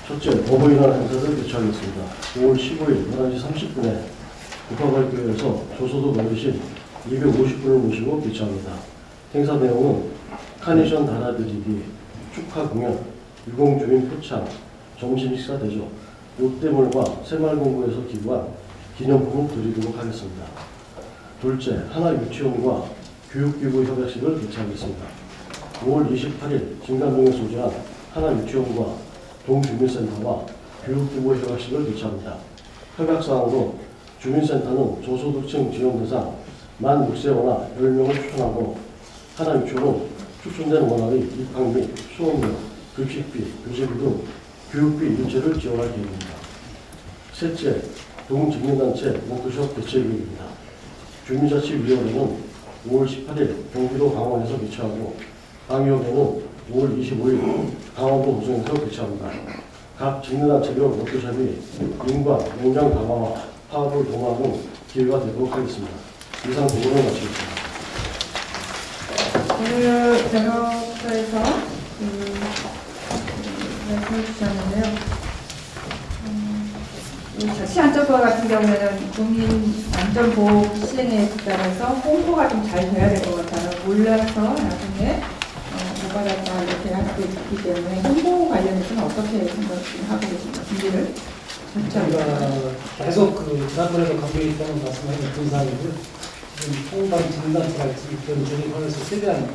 첫째, 어버이날 행사를 개최하겠습니다. 5월 15일 11시 30분에 국화발교회에서 저소득 어르신 250분을 모시고 개최합니다. 행사 내용은 카네이션 달아드리기, 축하 공연, 유공주민 표창, 점심 식사 대접, 롯데몰과 새마을공고에서 기부한 기념품을 드리도록 하겠습니다. 둘째, 하나 유치원과 교육기부 협약식을 개최하겠습니다. 5월 28일 진간동에 소재한 하나 유치원과 동주민센터와 교육기부 협약식을 개최합니다. 협약사항으로 주민센터는 저소득층 지원 대상 만 6세거나 10명을 추천하고 하나 유치원은 추천된 원활의 입학 및 수업료, 급식비, 교재비 등 교육비 일체를 지원할 계획입니다. 셋째, 동직민단체 워크숍 개최 계획입니다. 주민자치위원회는 5월 18일 경기도 강원에서 개최하고 방위원회는 5월 25일 강원도 우성에서 개최합니다. 각 직능단체별 워크숍이 인관, 역량 강화와 파업을 도모하는 기회가 되도록 하겠습니다. 이상 보고를 마치겠습니다. 오늘 대학교에서 말씀해 주셨는데요. 자치안전과 같은 경우에는 국민안전보호 시행에 따라서 홍보가 좀 잘 돼야 될 것 같아요. 몰라서 나중에 못 받았다 이렇게 할 수 있기 때문에 홍보 관련해서는 어떻게 생각하고 계신가요? 준비를 저희가 계속 지난번에도 관계있다는 말씀하신 그 사항이고요. 지금 통방 진단체랄지 그런 조직하면서 최대한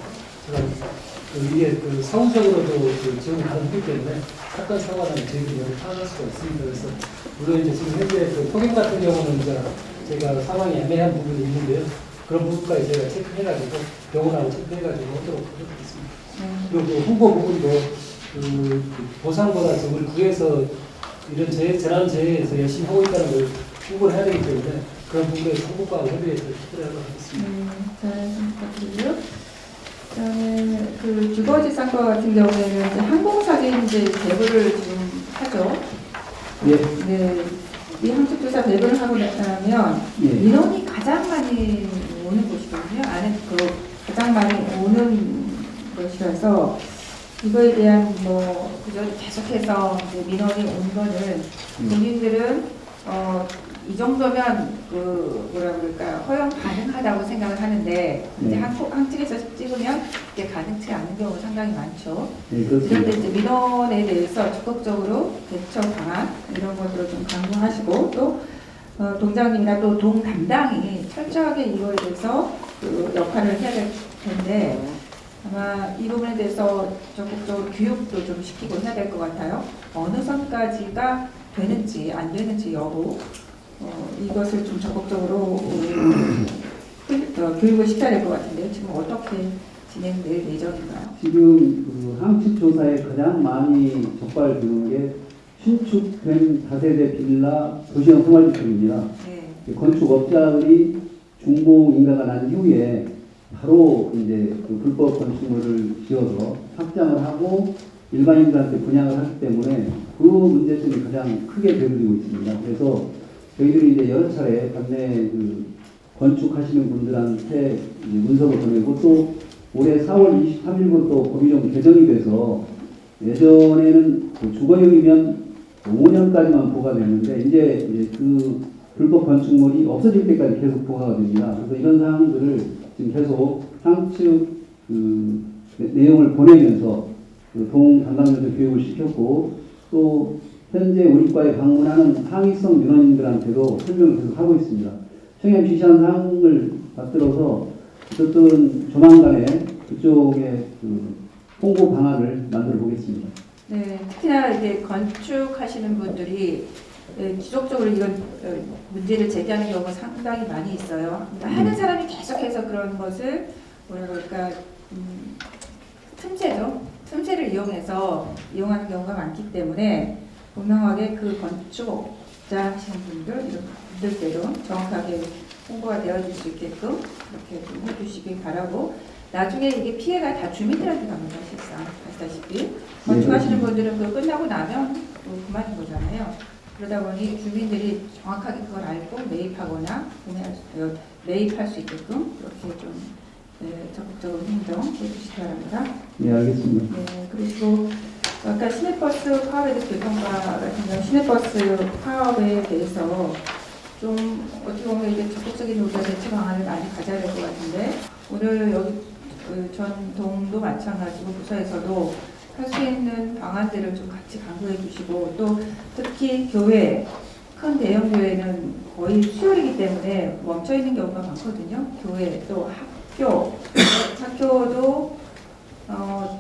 이게 사후적으로도 지원이 가능하기 때문에 사건 사고는 저희들이 여기 파악할 수가 있습니다. 그래서 물론 이제 지금 현재 폭행 같은 경우는 이제 제가 상황이 애매한 부분이 있는데요. 그런 부분까지 제가 체크해가지고 병원하고 체크해가지고 하도록 하겠습니다. 그리고 홍보 부분도 보상보다 우리 구에서 이런 재난재해에서 열심히 하고 있다는 걸 홍보를 해야 되기 때문에 그런 부분에 성국과 협의해서 특별히 하겠습니다. 잘 부탁드리고요. 그다음에 주거지 사건 같은 경우에는 이제 항공사진 배부를 지금 하죠. 예. 네. 이 항축조사 배부를 하고 나면 예. 민원이 가장 많이 오는 곳이거든요. 안에 가장 많이 오는 것이라서 이거에 대한 그저 계속해서 이제 민원이 온 거는 본인들은 이 정도면 뭐라 그럴까요? 허용 가능하다고 생각을 하는데 이제 항측에서 찍으면 이게 가능치 않은 경우 상당히 많죠. 그런데 이제 민원에 대해서 적극적으로 대처 방안 이런 것들을 좀 강구하시고 또 동장님이나 또 동 담당이 철저하게 이거에 대해서 역할을 해야 될 텐데 아마 이 부분에 대해서 적극적으로 교육도 좀 시키고 해야 될 것 같아요. 어느 선까지가 되는지 안 되는지 여부 이것을 좀 적극적으로 교육을 시켜야 될 것 같은데요. 지금 어떻게 진행될 예정인가요? 지금 항축 조사에 가장 많이 적발되는 게 신축된 다세대 빌라 도시형 생활주택입니다. 네. 건축업자들이 중공 인가가 난 이후에 바로 이제 불법 건축물을 지어서 확장을 하고 일반인들한테 분양을 하기 때문에 그 문제점이 가장 크게 되어지고 있습니다. 그래서 저희들이 이제 여러 차례 관내 건축하시는 분들한테 이제 문서를 보내고 또 올해 4월 23일부터 법이 좀 개정이 돼서 예전에는 주거용이면 5년까지만 부과가 됐는데 이제 그 불법 건축물이 없어질 때까지 계속 부과가 됩니다. 그래서 이런 사항들을 지금 계속 항축 내용을 보내면서 동 담당자들 교육을 시켰고 또 현재 우리 과에 방문하는 항의성 민원인들한테도 설명을 계속 하고 있습니다. 청약 지시한 사항을 받들어서 어쨌든 조만간에 그쪽에 홍보 방안을 만들어 보겠습니다. 네, 특히나 이제 건축하시는 분들이 지속적으로 이런 문제를 제기하는 경우가 상당히 많이 있어요. 그러니까 하는 사람이 계속해서 그런 것을 뭐라 그럴까 틈새를 이용하는 경우가 많기 때문에 분명하게 그 건축업자 하시는 분들 이런 분들께도 정확하게 홍보가 되어질 수 있게끔 그렇게 좀 해주시기 바라고. 나중에 이게 피해가 다 주민들한테 갑니다. 실상 아시다시피 건축하시는 분들은 그거 끝나고 나면 그만인 거잖아요. 그러다 보니 주민들이 정확하게 그걸 알고 매입할 수 있게끔 그렇게 좀 적극적으로 행동해 주시기 바랍니다. 네, 알겠습니다. 네, 그리고 아까 시내버스 파업에 대해서 교통과 같은 경우 시내버스 파업에 대해서 좀 어떻게 보면 이제 적극적인 우리가 대처 방안을 많이 가져야 될 것 같은데 오늘 여기 전동도 마찬가지고 부서에서도 할 수 있는 방안들을 좀 같이 강구해 주시고 또 특히 교회 큰 대형 교회는 거의 수요일이기 때문에 멈춰 있는 경우가 많거든요. 교회 또 학교도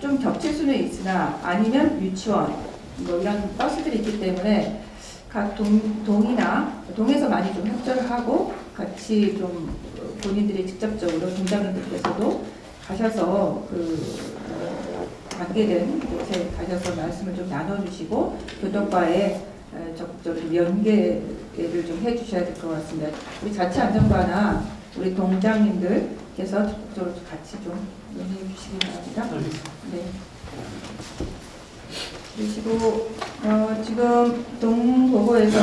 좀 겹칠 수는 있으나 아니면 유치원 뭐 이런 버스들이 있기 때문에 각 동에서 많이 좀 협조를 하고 같이 좀 본인들이 직접적으로 동장님들께서도 가셔서 관계된 곳에 가셔서 말씀을 좀 나눠주시고 교통과에 적극적으로 연계를 좀 해주셔야 될 것 같습니다. 우리 자치안전과나 우리 동장님들께서 적극적으로 같이 좀 논의해 주시기 바랍니다. 네. 그리고 지금 동보고에서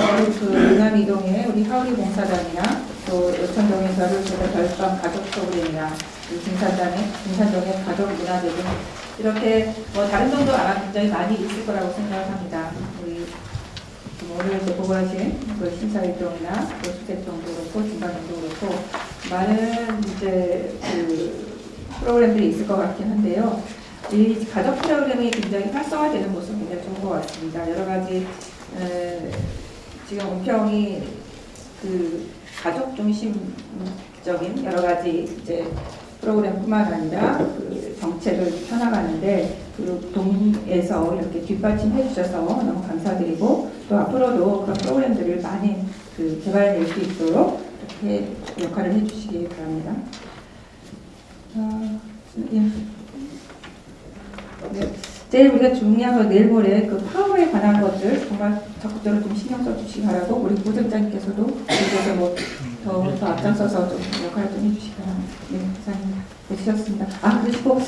남이동에 우리 하우리 봉사단이나 또 요천동에서 별밤 가족 프로그램이나 등산동의 가족 문화재 등 이렇게 다른 정도 아마 굉장히 많이 있을 거라고 생각을 합니다. 우리 오늘 이제 보고하신 그 심사위원이나 또 수색동도 그렇고 중간동도 그렇고 많은 이제 그 프로그램들이 있을 것 같긴 한데요. 이 가족 프로그램이 굉장히 활성화되는 모습이 굉장히 좋은 것 같습니다. 여러 가지 지금 은평이 그 가족 중심적인 여러 가지 이제 프로그램뿐만 아니라 그 정책을 펴나가는데 그 동에서 이렇게 뒷받침해 주셔서 너무 감사드리고 또 앞으로도 그런 프로그램들을 많이 그 개발될 수 있도록 이렇게 역할을 해주시기 바랍니다. 예. 네. 제일 우리가 중요한 건 내일 모레 그 파워에 관한 것들 정말 적극적으로 좀 신경 써주시기 바라고 우리 부장장님께서도 그래서 더 앞장서서 좀 역할을 좀 해주시기 바랍니다. 네, 감사합니다. 해주셨습니다. 그리고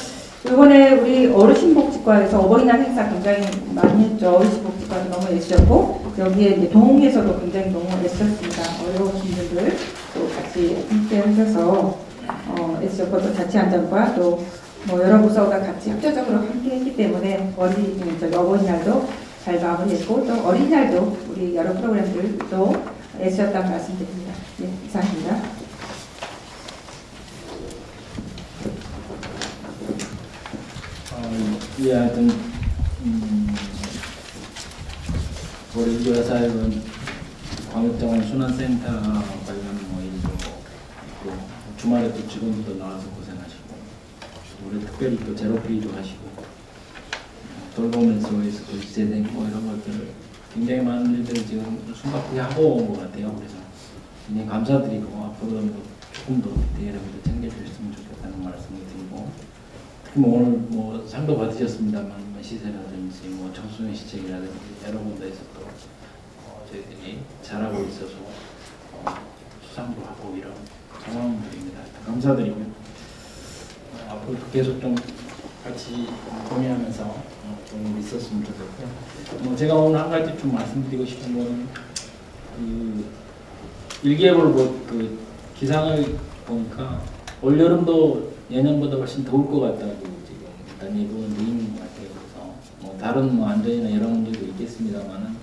이번에 우리 어르신복지과에서 어버이날 행사 굉장히 많이 했죠. 어르신복지과도 너무 애쓰셨고 여기에 이제 동에서도 굉장히 너무 애쓰셨습니다. 어려우신 분들 또 같이 함께 하셔서 애쓰셨고 또 자치안전과 또 여러 부서가 같이 협조적으로 함께 했기 때문에 어버이날도 잘 마무리했고 또 어린이날도 우리 여러 프로그램들도 애쓰셨다는 말씀드립니다. 네, 이상입니다. 하여튼 우리 이조 여사회는 광역정원 순환센터 관련 일도 있고 주말에 또 직원들도 나와서 고생하시고 올해 특별히 또 제로페이도 하시고 돌보면서 도시재생 이런 것들 굉장히 많은 일들을 지금 숨가쁘게 하고 온 것 같아요. 그래서 굉장히 감사드리고 앞으로 조금 더 여러분들 챙겨주셨으면 좋겠다는 말씀을 드리고 특히 오늘 상도 받으셨습니다만 시세라든지 청소년 시책이라든지 여러 군데에서 또 저희들이 잘하고 있어서 수상도 하고 이런 상황들입니다. 감사드리고요. 앞으로도 계속 좀 같이 공유하면서 좀 있었으면 좋겠고요. 제가 오늘 한 가지 좀 말씀드리고 싶은 거는 그 일기예보를 그 기상을 보니까 올 여름도 예년보다 훨씬 더울 것 같다고 지금 일단 예보는 있는 것 같아요. 그래서 다른 안전이나 여러 문제도 있겠습니다만은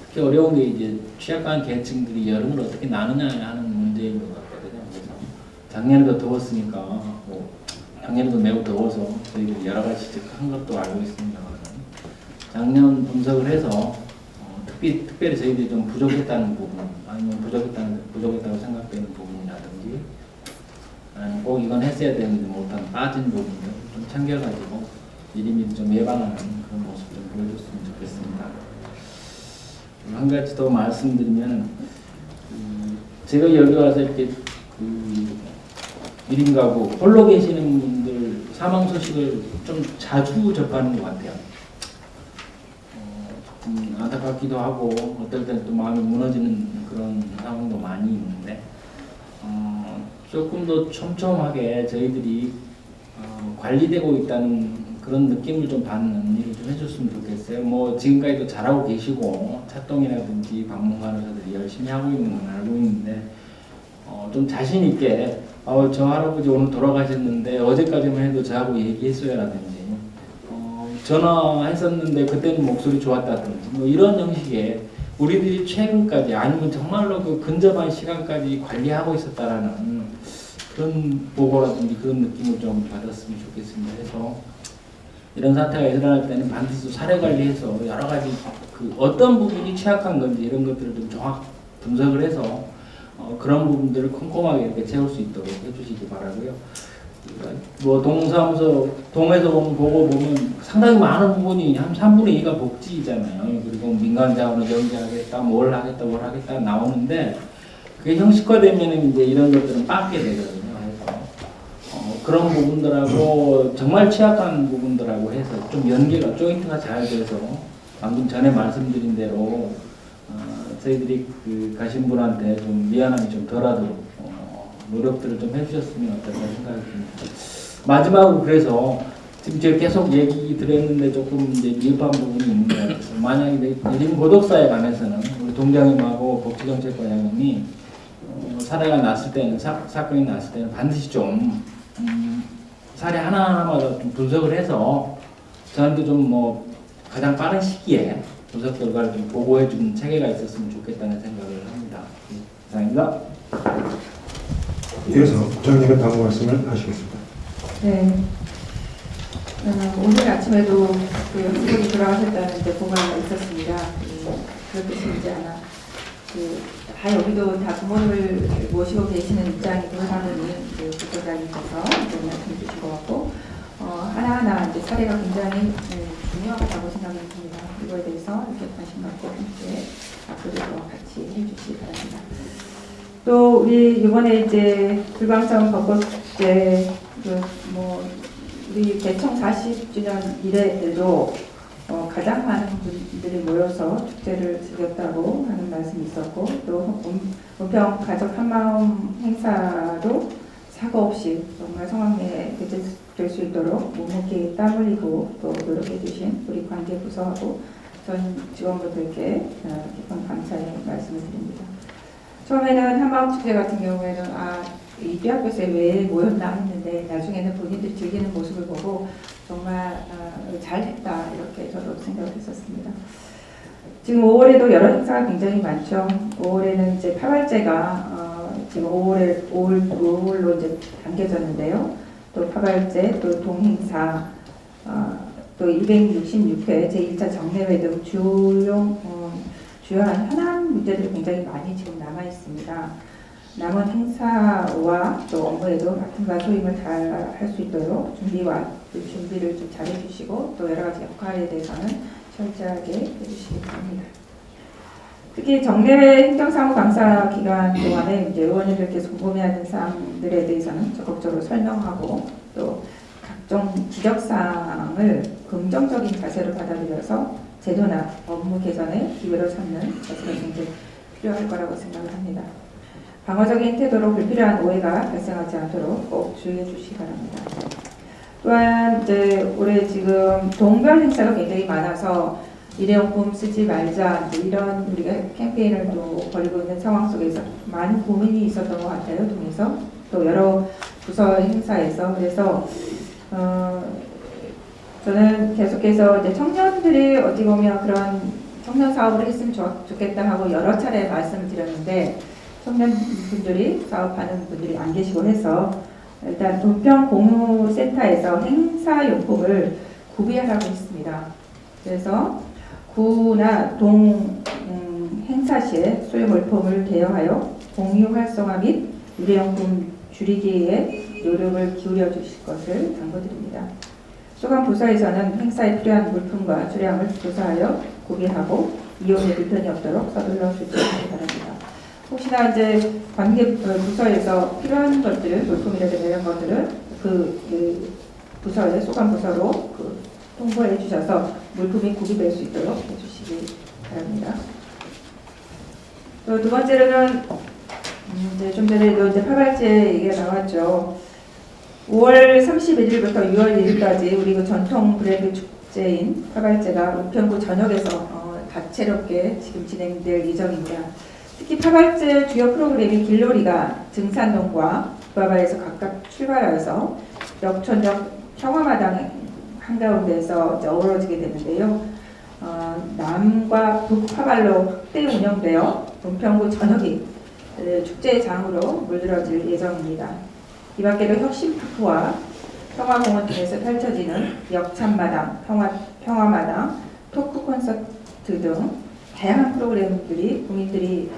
특히 어려운 게 이제 취약한 계층들이 여름을 어떻게 나느냐 하는 문제인 것 같거든요. 그래서 작년에도 더웠으니까 작년에도 매우 더워서 저희들이 여러 가지 한 것도 알고 있습니다만 작년 분석을 해서 특별히 저희들이 좀 부족했다는 부분 아니면 부족했다고 생각되는 부분이라든지 아니면 꼭 이건 했어야 되는데 못한 빠진 부분들 좀 챙겨가지고 미리미리 좀 예방하는 그런 모습 좀 보여줬으면 좋겠습니다. 한 가지 더 말씀드리면 제가 여기 와서 이렇게 그 1인 가구 홀로 계시는 분들 사망 소식을 좀 자주 접하는 것 같아요. 조금 안타깝기도 하고 어떨 때는 또 마음이 무너지는 그런 상황도 많이 있는데 조금 더 촘촘하게 저희들이 관리되고 있다는 그런 느낌을 좀 받는 일을 좀 해줬으면 좋겠어요. 지금까지도 잘하고 계시고 차동이라든지 방문간호사들이 열심히 하고 있는 건 알고 있는데 좀 자신 있게 저 할아버지 오늘 돌아가셨는데 어제까지만 해도 저하고 얘기했어요라든지 전화했었는데 그때는 목소리 좋았다든지 이런 형식의 우리들이 최근까지 아니면 정말로 그 근접한 시간까지 관리하고 있었다라는 그런 보고라든지 그런 느낌을 좀 받았으면 좋겠습니다. 그래서 이런 사태가 일어날 때는 반드시 사례 관리해서 여러 가지 그 어떤 부분이 취약한 건지 이런 것들을 좀 정확 분석을 해서 그런 부분들을 꼼꼼하게 이렇게 채울 수 있도록 해주시기 바라고요. 동사무소 동에서 보고 보면 상당히 많은 부분이 한 3분의 2가 복지잖아요. 그리고 민간 자원을 연계하겠다, 뭘 하겠다 나오는데 그게 형식화되면 이제 이런 것들은 빠지게 되거든요. 그래서 그런 부분들하고 정말 취약한 부분들하고 해서 좀 연계가 조인트가 잘 돼서 방금 전에 말씀드린 대로 저희들이 가신 분한테 좀 미안함이 좀 덜하도록 노력들을 좀 해주셨으면 어떨까 생각이 듭니다. 마지막으로 그래서 지금 제가 계속 얘기 드렸는데 조금 이제 미흡한 부분이 있는 것 같아요. 만약에 내림 고독사에 관해서는 우리 동장님하고 복지정책과장님이 사례가 났을 때는 사건이 났을 때는 반드시 좀 사례 하나하나마다 좀 분석을 해서 저한테 좀 가장 빠른 시기에 분석 결과를 좀 보고해주는 체계가 있었으면 좋겠다는 생각을 합니다. 이상입니다. 이어서 부장님의 당부 말씀을 하시겠습니다. 네. 오늘 아침에도 그 연수원이 돌아가셨다는 이제 보고가 있었습니다. 그렇게 쉽지 않아. 다 여기도 다 부모님을 모시고 계시는 입장이 그러다보니 부장님께서 말씀 주신 것 같고 하나하나 이제 사례가 굉장히 중요하다고 생각이 듭니다. 이거에 대해서 이렇게 관심 갖고 함께 앞으로도 같이 해주시기 바랍니다. 또 우리 이번에 이제 불광성 벚꽃제 우리 개청 40주년 이래에도 가장 많은 분들이 모여서 축제를 즐겼다고 하는 말씀이 있었고 또 은평 가족 한마음 행사도 사고 없이 정말 성황리에 개최될 수 있도록 묵묵히 땀 흘리고 또 노력해 주신 우리 관계부서하고 전 직원분들께 깊은 감사의 말씀을 드립니다. 처음에는 한마음축제 같은 경우에는 이 대학교에서 왜 모였나 했는데 나중에는 본인들이 즐기는 모습을 보고 정말 잘했다 이렇게 저도 생각을 했었습니다. 지금 5월에도 여러 행사가 굉장히 많죠. 5월에는 이제 파발제가 지금 5월로 이제 당겨졌는데요. 또 파발제, 또 동행사, 또 266회 제1차 정례회 등 주요한 현안 문제들이 굉장히 많이 지금 남아 있습니다. 남은 행사와 또 업무에도 맡은 소임을 잘 할 수 있도록 준비를 좀 잘 해주시고 또 여러 가지 역할에 대해서는 철저하게 해주시기 바랍니다. 특히 정례회 행정사무 감사 기간 동안에 이제 의원님들께서 궁금해하는 사항들에 대해서는 적극적으로 설명하고 또 각종 지적사항을 긍정적인 자세로 받아들여서 제도나 업무 개선에 기회로 삼는 것이 굉장히 필요할 거라고 생각을 합니다. 방어적인 태도로 불필요한 오해가 발생하지 않도록 꼭 주의해 주시기 바랍니다. 또한 이제 올해 지금 동별 행사가 굉장히 많아서 일회용품 쓰지 말자 이런 우리가 캠페인을 또 벌이고 있는 상황 속에서 많은 고민이 있었던 것 같아요. 통해서 또 여러 부서 행사에서 그래서 저는 계속해서 이제 청년들이 어찌 보면 그런 청년 사업을 했으면 좋겠다 하고 여러 차례 말씀을 드렸는데 청년분들이 사업하는 분들이 안 계시고 해서 일단 은평 공유센터에서 행사용품을 구비하라고 했습니다. 그래서 구나 동 행사 시에 소유물품을 대여하여 공유 활성화 및 일회용품 줄이기에 노력을 기울여 주실 것을 당부드립니다. 소관 부서에서는 행사에 필요한 물품과 주량을 조사하여 구비하고 이용에 불편이 없도록 서둘러 조치하기 바랍니다. 혹시나 이제 관계 부서에서 필요한 것들을 물품이라든가 이런 것들을 그 부서에 소관 부서로 통보해 주셔서 물품이 구비될 수 있도록 해주시기 바랍니다. 또 두 번째로는 이제 좀 전에도 이제 파발제 얘기가 나왔죠. 5월 31일부터 6월 1일까지 우리 그 전통 브랜드 축제인 파발제가 은평구 전역에서 다채롭게 지금 진행될 예정입니다. 특히 파발제 주요 프로그램인 길놀이가 증산동과 북바바에서 각각 출발하여서 역천역 평화마당 한가운데에서 어우러지게 되는데요. 남과 북파발로 확대 운영되어 은평구 전역이 축제장으로 물들어질 예정입니다. 이 밖에도 혁신파크와 평화공원 등에서 펼쳐지는 역참마당, 평화마당, 토크 콘서트 등 다양한 프로그램들이 국민들이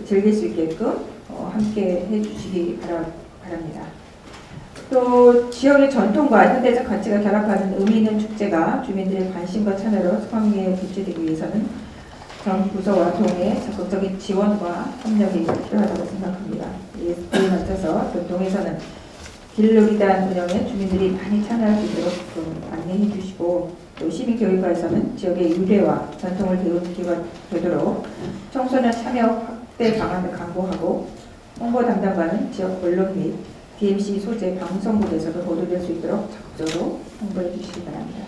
즐길 수 있게끔 함께 해주시기 바랍니다. 또 지역의 전통과 현대적 가치가 결합하는 의미 있는 축제가 주민들의 관심과 참여로 성황리에 개최되기 위해서는 전 부서와 동의 적극적인 지원과 협력이 필요하다고 생각합니다. 이에 맞춰서 동에서는 길놀이단 운영에 주민들이 많이 참여할 수 있도록 안내해 주시고 또 시민교육과에서는 지역의 유래와 전통을 배우는 기회가 되도록 청소년 참여 확대 방안을 강구하고 홍보 담당관은 지역 언론 및 DMC 소재 방송국에서도 보도될 수 있도록 적극적으로 홍보해 주시기 바랍니다.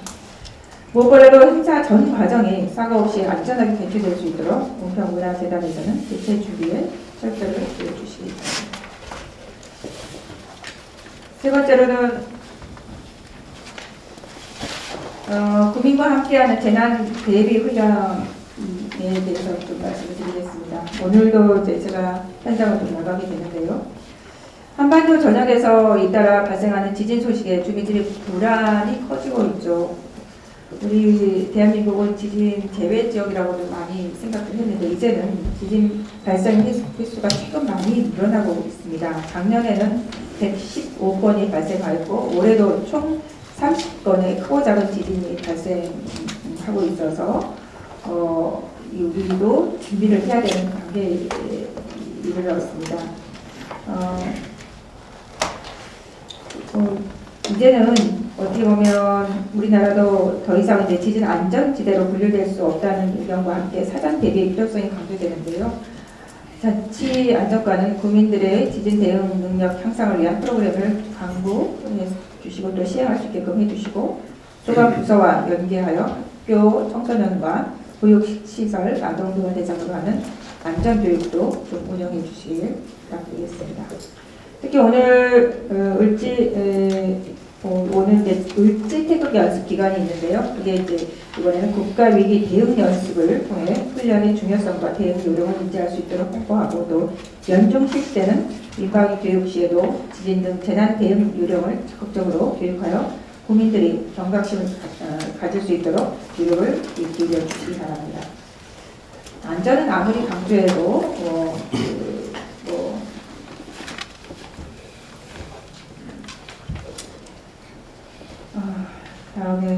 무엇보다도 행사 전 과정이 사고 없이 안전하게 개최될 수 있도록 은평문화재단에서는 개최 준비에 철저히 기해 주시기 바랍니다. 세 번째로는 국민과 함께하는 재난 대비 훈련 대해서 좀 말씀을 드리겠습니다. 오늘도 이제 제가 현장을 좀 나가게 되는데요. 한반도 전역에서 잇따라 발생하는 지진 소식에 주민들의 불안이 커지고 있죠. 우리 대한민국은 지진 제외 지역이라고도 많이 생각을 했는데 이제는 지진 발생 횟수가 최근 많이 늘어나고 있습니다. 작년에는 115건이 발생하였고 올해도 총 30건의 크고 작은 지진이 발생하고 있어서 우리도 준비를 해야 되는 단계에 이르렀습니다. 이제는 어떻게 보면 우리나라도 더 이상 이제 지진 안전지대로 분류될 수 없다는 의견과 함께 사전 대비의 필요성이 강조되는데요. 자치 안전과는 국민들의 지진 대응 능력 향상을 위한 프로그램을 광고해 주시고 또 시행할 수 있게끔 해주시고 소방부서와 연계하여 학교 청소년과 보육시설 아동등을 대상으로 하는 안전교육도 좀 운영해 주시길 부탁드리겠습니다. 특히 오늘 을지 태극 연습 기간이 있는데요. 이게 이제 이번에는 국가위기 대응 연습을 통해 훈련의 중요성과 대응 요령을 인지할 수 있도록 홍보하고 또 연중 실시되는 민방위 교육 시에도 지진 등 재난 대응 요령을 적극적으로 교육하여 국민들이 경각심을 가질 수 있도록 교육을 기울여 주시기 바랍니다. 안전은 아무리 강조해도 다음에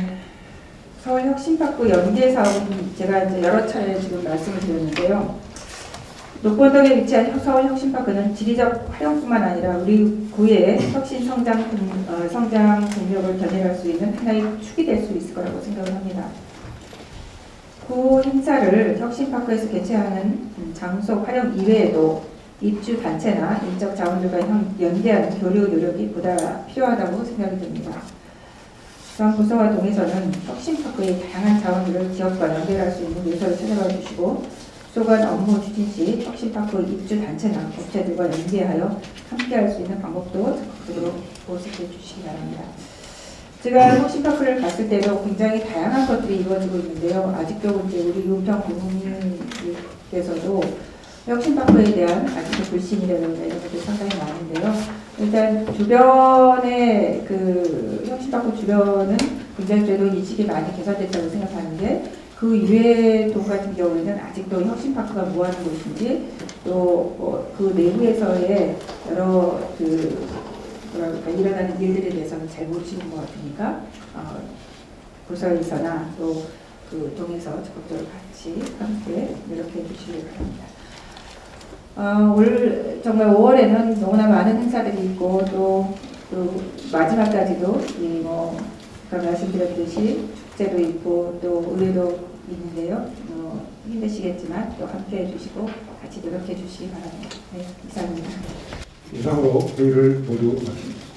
서울혁신파크 연계 사업은 제가 이제 여러 차례 지금 말씀을 드렸는데요. 녹본동에 위치한 서울혁신파크는 지리적 활용뿐만 아니라 우리 구의 혁신 성장 동력을 견인할 수 있는 하나의 축이 될 수 있을 거라고 생각을 합니다. 구 행사를 혁신파크에서 개최하는 장소 활용 이외에도 입주 단체나 인적 자원들과 연계하는 교류 노력이 보다 필요하다고 생각이 듭니다. 중앙부서와 동에서는 혁신파크의 다양한 자원들을 지역과 연결할 수 있는 요소를 찾아봐 주시고 소관 업무 추진 시 혁신파크 입주 단체나 업체들과 연계하여 함께할 수 있는 방법도 적극적으로 모색해 주시기 바랍니다. 제가 혁신파크를 갔을 때도 굉장히 다양한 것들이 이루어지고 있는데요. 아직도 이제 우리 은평 국민께서도 혁신파크에 대한 아직도 불신이라든가 이런 것들이 상당히 많은데요. 일단 주변에 그 혁신파크 주변은 굉장히 그래도 인식이 많이 개선됐다고 생각하는데 그 이외의 동 같은 경우에는 아직도 혁신파크가 뭐 하는 곳인지 또 그 내부에서의 여러 일어나는 일들에 대해서는 잘 모르시는 것 같으니까 부서에서나 또 그 동에서 적극적으로 같이 함께 노력해 주시기 바랍니다. 올 정말 5월에는 너무나 많은 행사들이 있고 또 마지막까지도 아까 말씀드렸듯이 축제도 있고 또 의회도 있는데요. 힘드시겠지만 또 함께 해주시고 같이 노력해 주시기 바랍니다. 네, 이상입니다. 이상으로 회의를 모두 마칩니다.